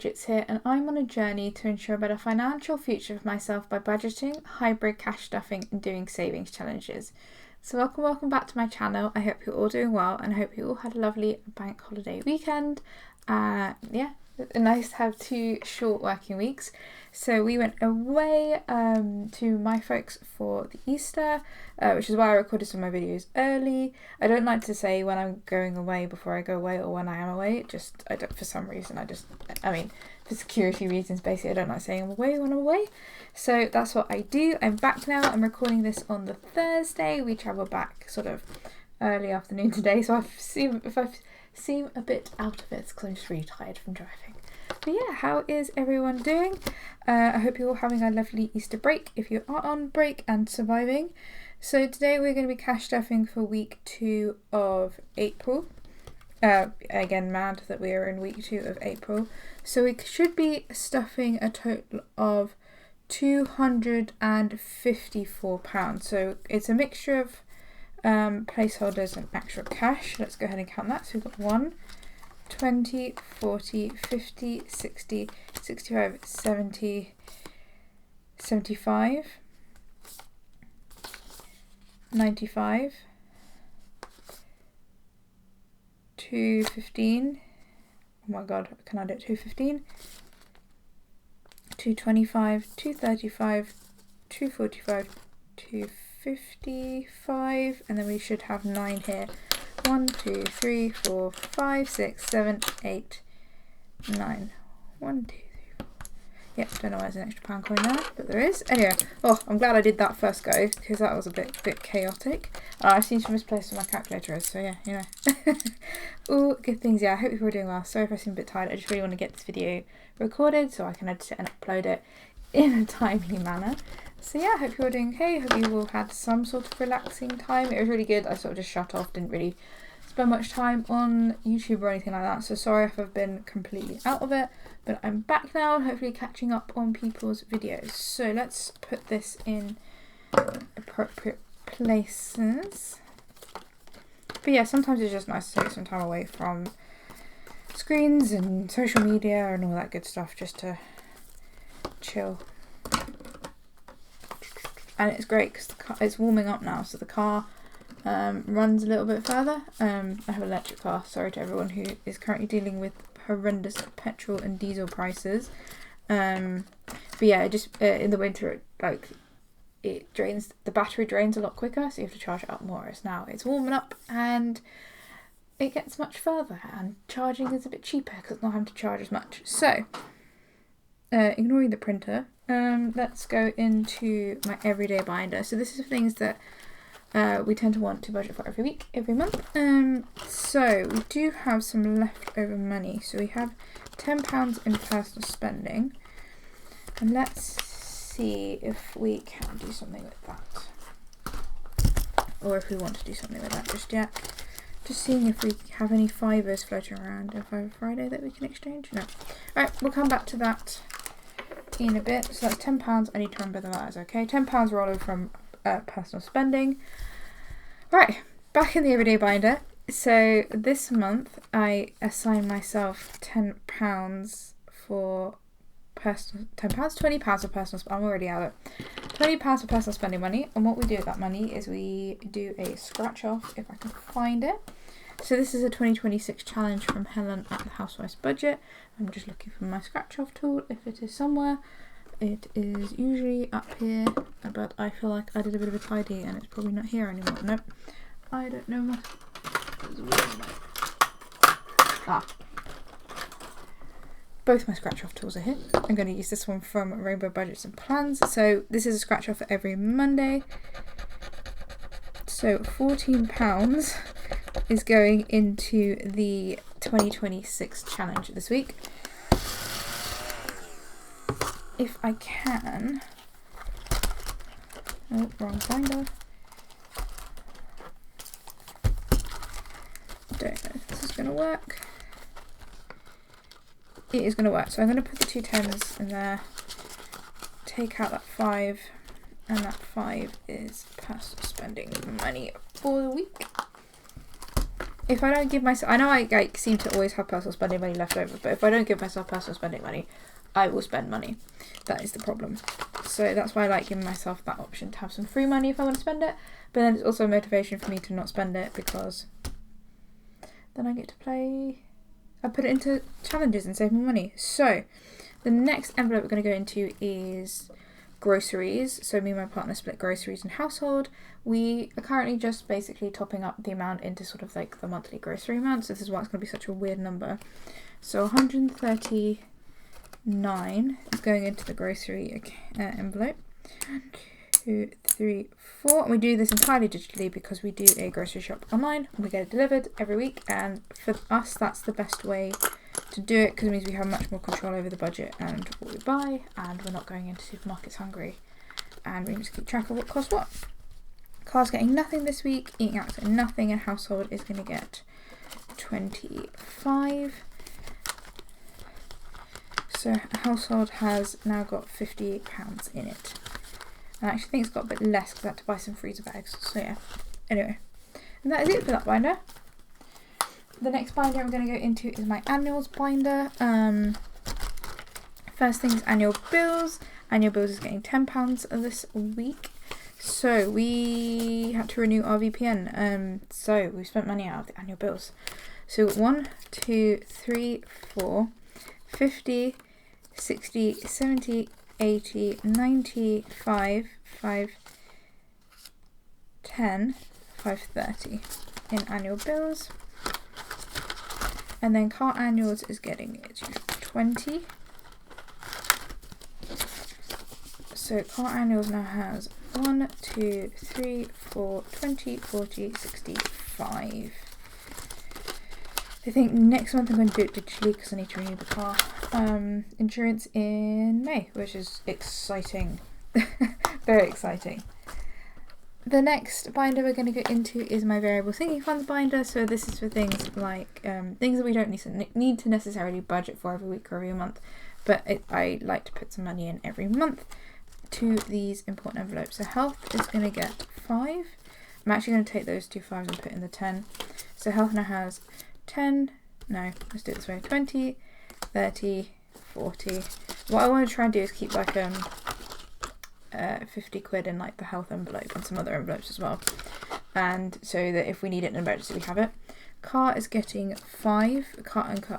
Budgets here, and I'm on a journey to ensure a better financial future for myself by budgeting, hybrid cash stuffing and doing savings challenges. So welcome back to my channel. I hope you're all doing well and I hope you all had a lovely bank holiday weekend. Nice to have 2 short working weeks. So we went away to my folks for the Easter, which is why I recorded some of my videos early. I don't like to say when I'm going away before I go away or when I am away. For some reason, for security reasons, basically, I don't like saying I'm away when I'm away. So that's what I do. I'm back now. I'm recording this on the Thursday. We travel back sort of early afternoon today. So if I seem a bit out of it, it's because I'm just really tired from driving. But yeah, how is everyone doing? I hope you're all having a lovely Easter break if you are on break and surviving. So today we're going to be cash stuffing for week 2 of April. Again, mad that we are in week 2 of April. So we should be stuffing a total of £254. So it's a mixture of placeholders and actual cash. Let's go ahead and count that. So we've got 1, 20, 40, 50, 60, 65, 70, 75, 95, 215, oh my god, can I do it? 215, 225, 235, 245, 255, and then we should have 9 here. 1, 2, 3, 4, 5, 6, 7, 8, 9. 1, 2, 3, 4. Yep, don't know why there's an extra pound coin there, but there is. Anyway, I'm glad I did that first go because that was a bit chaotic. I seem to misplace where my calculator is, so yeah, you know. All good things. Yeah, I hope you're all doing well. Sorry if I seem a bit tired. I just really want to get this video recorded so I can edit it and upload it in a timely manner. So yeah, I hope you're all doing okay. I hope you all had some sort of relaxing time. It was really good. I sort of just shut off, didn't really spend much time on YouTube or anything like that. So sorry if I've been completely out of it, but I'm back now and hopefully catching up on people's videos. So let's put this in appropriate places. But yeah, sometimes it's just nice to take some time away from screens and social media and all that good stuff just to chill. And it's great because it's warming up now, so the car runs a little bit further. I have an electric car, sorry to everyone who is currently dealing with horrendous petrol and diesel prices. But yeah, just in the winter, the battery drains a lot quicker, so you have to charge it up more. As now it's warming up and it gets much further, and charging is a bit cheaper because it's not having to charge as much. So, ignoring the printer, let's go into my everyday binder. So this is things that we tend to want to budget for every week, every month. So we do have some leftover money. So we have £10 in personal spending, and let's see if we can do something with that, or if we want to do something with that just yet. Just seeing if we have any fivers floating around. If I have a Friday that we can exchange? No. Alright, we'll come back to that in a bit. So that's £10. I need to remember that is okay. £10 rollover from personal spending. Right, back in the everyday binder. So this month I assigned myself £10 for personal, £20 for personal. I'm already out of it. £20 for personal spending money. And what we do with that money is we do a scratch off if I can find it. So this is a 2026 challenge from Helen at the Solaris Budget. I'm just looking for my scratch off tool if it is somewhere. It is usually up here, but I feel like I did a bit of a tidy and it's probably not here anymore. Nope. I don't know what. Both my scratch off tools are here. I'm going to use this one from Rainbow Budgets and Plans. So this is a scratch off for every Monday. So £14 is going into the 2026 challenge this week. If I can, oh, wrong binder. Don't know if this is going to work. It is going to work. So I'm going to put the 2 10s in there, take out that 5, and that 5 is personal spending money for the week. if I don't give myself, I know I like seem to always have personal spending money left over, but if I don't give myself personal spending money, I will spend money. That is the problem. So that's why I like giving myself that option to have some free money if I want to spend it. But then it's also a motivation for me to not spend it, because then I get to play, I put it into challenges and save more money. So the next envelope we're going to go into is groceries. So me and my partner split groceries and household. We are currently just basically topping up the amount into sort of like the monthly grocery amount. So this is why it's going to be such a weird number. So 139 is going into the grocery envelope. 1, 2, 3, 4. And we do this entirely digitally because we do a grocery shop online and we get it delivered every week. And for us, that's the best way to do it, because it means we have much more control over the budget and what we buy, and we're not going into supermarkets hungry, and we can just keep track of what costs what. Car's getting nothing this week, eating out getting nothing, and household is going to get 25. So household has now got £50 in it. I actually think it's got a bit less because I had to buy some freezer bags. So yeah, anyway, and that is it for that binder. The next binder I'm going to go into is my annuals binder. First thing is annual bills. Annual bills is getting £10 this week. So we had to renew our VPN. So we spent money out of the annual bills. So 1, 2, 3, 4, 50, 60, 70, 80, 90, 5, 10, 530 in annual bills. And then car annuals is getting it to 20. So car annuals now has 1, 2, 3, 4, 20, 40, 65. I think next month I'm going to do it digitally because I need to renew the car insurance in May, which is exciting. Very exciting. The next binder we're going to go into is my variable sinking funds binder. So this is for things like things that we don't need to necessarily budget for every week or every month, but I like to put some money in every month to these important envelopes. So health is going to get 5. I'm actually going to take those 2 5s and put in the 10. So health now has 10, no, let's do it this way, 20, 30, 40. What I want to try and do is keep like 50 quid in like the health envelope and some other envelopes as well, and so that if we need it in an emergency we have it. Car is getting 5.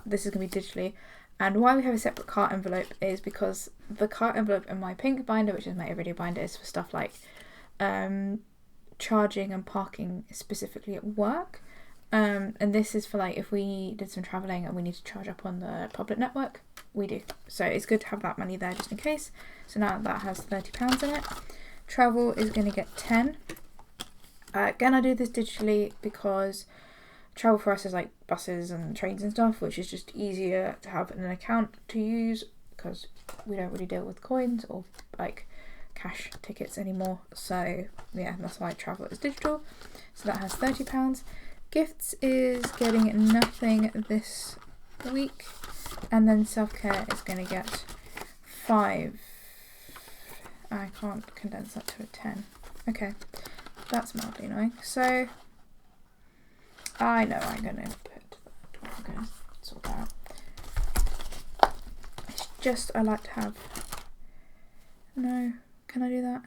This is going to be digitally, and why we have a separate car envelope is because the car envelope in my pink binder, which is my everyday binder, is for stuff like charging and parking specifically at work, and this is for like if we did some travelling and we need to charge up on the public network, we do. So it's good to have that money there just in case. So now that has £30 in it. Travel is going to get 10. Again, I do this digitally because travel for us is like buses and trains and stuff, which is just easier to have in an account to use because we don't really deal with coins or like cash tickets anymore. So yeah, that's why travel is digital. So that has £30. Gifts is getting nothing this week. And then self-care is going to get 5. I can't condense that to a 10. Okay, that's mildly annoying. So I know I'm going to put that. I'm going to sort that out. It's just I like to have. No, can I do that?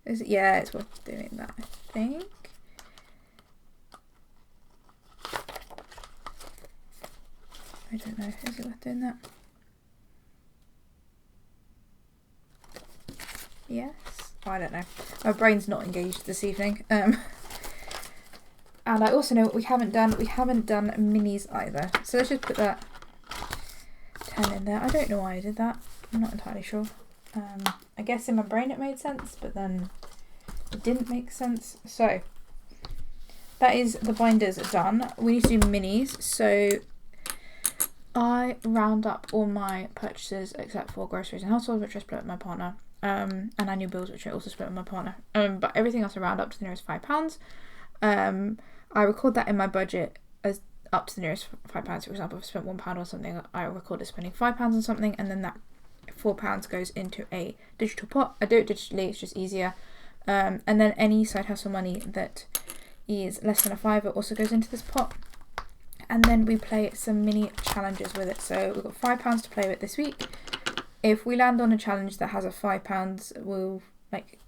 Is it? Yeah, it's worth doing that, I think. I don't know, is it worth doing that? Yes? Oh, I don't know. My brain's not engaged this evening. And I also know what we haven't done. We haven't done minis either. So let's just put that 10 in there. I don't know why I did that. I'm not entirely sure. I guess in my brain it made sense, but then it didn't make sense. So that is the binders done. We need to do minis. So I round up all my purchases except for groceries and household, which I split with my partner, and annual bills, which I also split with my partner. But everything else I round up to the nearest £5. I record that in my budget as up to the nearest £5. For example, if I spent £1 on something, I record it spending £5 on something, and then that £4 goes into a digital pot. I do it digitally, it's just easier. And then any side hustle money that is less than a £5 also goes into this pot. and then we play some mini challenges with it. So we've got £5 to play with this week. If we land on a challenge that has a £5, we'll like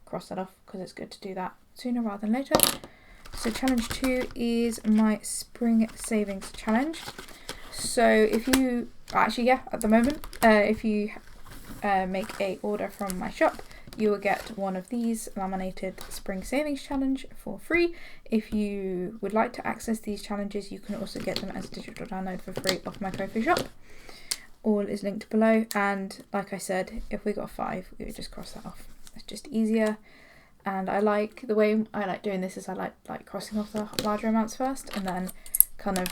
cross that off because it's good to do that sooner rather than later. So challenge 2 is my spring savings challenge. So if you actually, at the moment, if you make a order from my shop, you will get one of these laminated spring savings challenge for free. If you would like to access these challenges, you can also get them as a digital download for free off my Ko-fi shop. All is linked below, and like I said, if we got 5, we would just cross that off. It's just easier, and I like the way I like doing this is I like crossing off the larger amounts first, and then kind of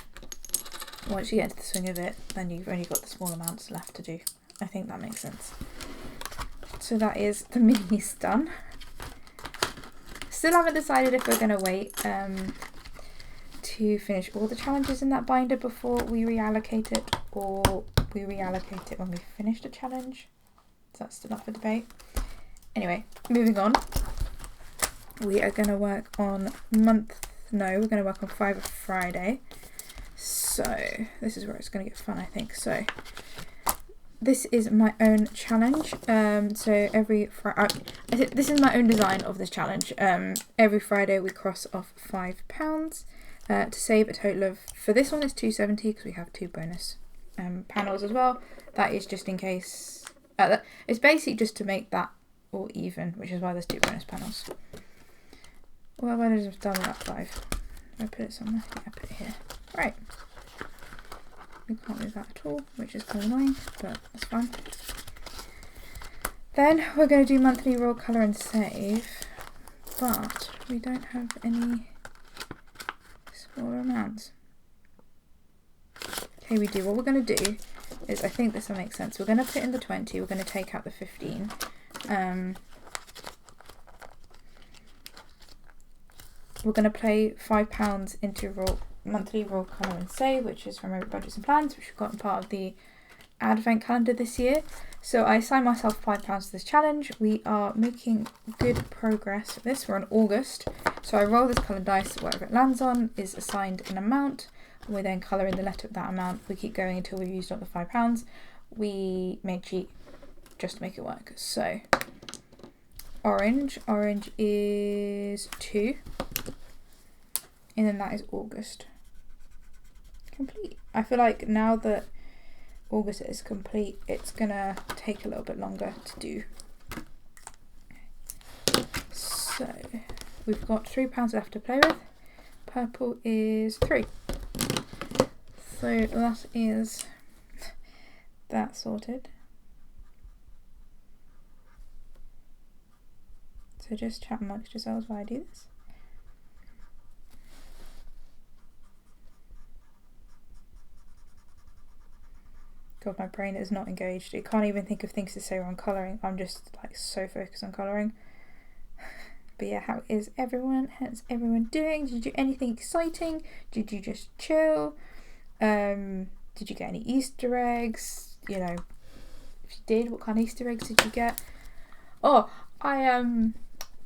once you get into the swing of it, then you've only got the small amounts left to do. I think that makes sense. So that is the minis done. Still haven't decided if we're going to wait to finish all the challenges in that binder before we reallocate it, or we reallocate it when we finish the challenge. So that's still up for debate. Anyway, moving on. We are going to work on we're going to work on Fiverr Friday. So this is where it's going to get fun, I think. So this is my own challenge. So every Friday, this is my own design of this challenge. Every Friday we cross off £5 to save a total of, for this one it's £2.70 because we have 2 bonus panels as well. That is just in case, it's basically just to make that all even, which is why there's 2 bonus panels. What have I just done with that 5? Did I put it somewhere? Yeah, I put it here. Right. We can't move that at all, which is kind of annoying, but that's fine. Then we're going to do monthly roll, colour and save, but we don't have any smaller amounts. Okay, we do. What we're going to do is, I think this will make sense. We're going to put in the 20, we're going to take out the 15. We're going to play £5 into monthly roll, colour and save, which is from Solaris Budgets and Plans, which we've gotten part of the advent calendar this year. So I assigned myself £5 to this challenge. We are making good progress with this. We're in August. So I roll this coloured dice, whatever it lands on is assigned an amount. We then colour in the letter of that amount. We keep going until we've used up the £5. We may cheat just to make it work. So orange is 2. And then that is August. Complete. I feel like now that August is complete, it's gonna take a little bit longer to do. So we've got £3 left to play with. Purple is 3. So that is that sorted. So just chat amongst yourselves while I do this. God, my brain is not engaged. It can't even think of things to say around colouring. I'm just like so focused on colouring. But yeah, how is everyone? How's everyone doing? Did you do anything exciting? Did you just chill? Did you get any Easter eggs? You know, if you did, what kind of Easter eggs did you get? Oh, I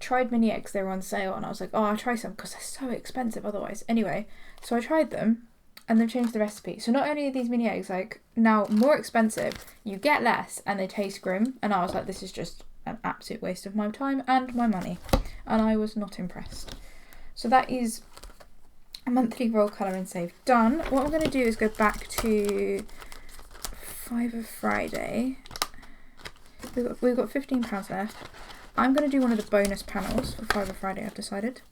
tried mini eggs. They were on sale and I was like, oh, I'll try some because they're so expensive otherwise. Anyway, so I tried them. And they've changed the recipe. So not only are these mini eggs like now more expensive, you get less and they taste grim. And I was like, this is just an absolute waste of my time and my money. And I was not impressed. So that is a monthly roll, colour and save done. What I'm going to do is go back to Fiverr Friday. We've got £15 left. I'm going to do one of the bonus panels for Fiverr Friday, I've decided.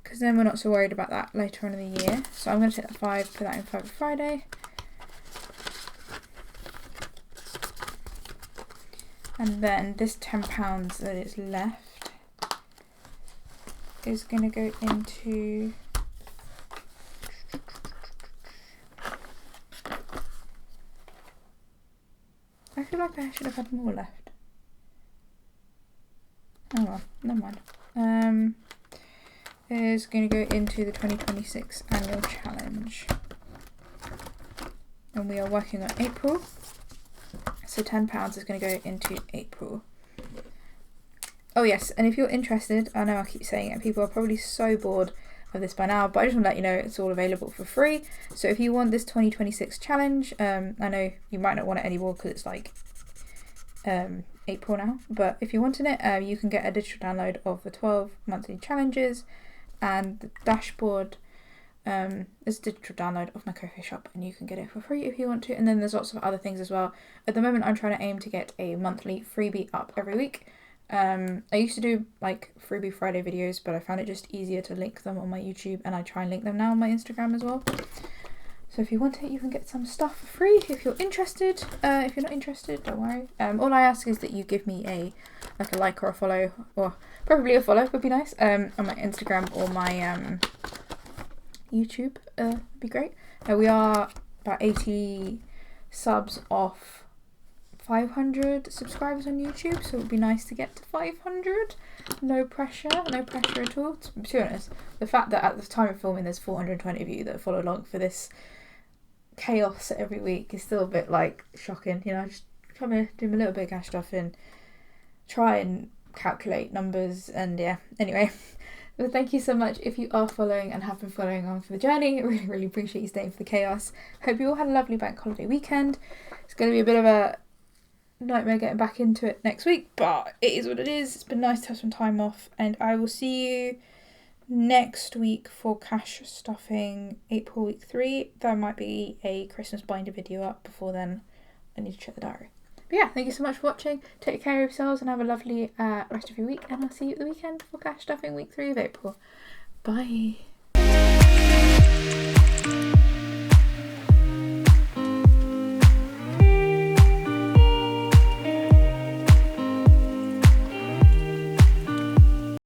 Because then we're not so worried about that later on in the year. So I'm going to take that 5, put that in Fiverr Friday. And then this £10 that is left is going to go into... I feel like I should have had more left. Oh well, never mind. Is going to go into the 2026 annual challenge. And we are working on April. So £10 is going to go into April. Oh yes, and if you're interested, I know I keep saying it, people are probably so bored of this by now, but I just want to let you know it's all available for free. So if you want this 2026 challenge, I know you might not want it anymore because it's like April now, but if you wanted it, you can get a digital download of the 12 monthly challenges, and the dashboard is a digital download of my Ko-fi shop, and you can get it for free if you want to. And then there's lots of other things as well. At the moment I'm trying to aim to get a monthly freebie up every week. I used to do like freebie Friday videos, but I found it just easier to link them on my YouTube, and I try and link them now on my Instagram as well. So if you want it, you can get some stuff for free if you're interested. If you're not interested, don't worry. All I ask is that you give me a like or a follow, or probably a follow would be nice, on my Instagram or my YouTube. Would be great. We are about 80 subs off 500 subscribers on YouTube, so it would be nice to get to 500. No pressure at all. To be honest, the fact that at the time of filming there's 420 of you that follow along for this chaos every week is still a bit like shocking. You know, I just come here, do my little bit of cash stuff and try and calculate numbers, and yeah, anyway. But thank you so much if you are following and have been following on for the journey. I really appreciate you staying for the chaos. Hope you all had a lovely bank holiday weekend. It's going to be a bit of a nightmare getting back into it next week, but it is what it is. It's been nice to have some time off, and I will see you next week for cash stuffing April week 3. There might be a Christmas binder video up before then. I need to check the diary. But yeah, thank you so much for watching. Take care of yourselves and have a lovely rest of your week, and I'll see you at the weekend for cash stuffing week 3 of April. Bye.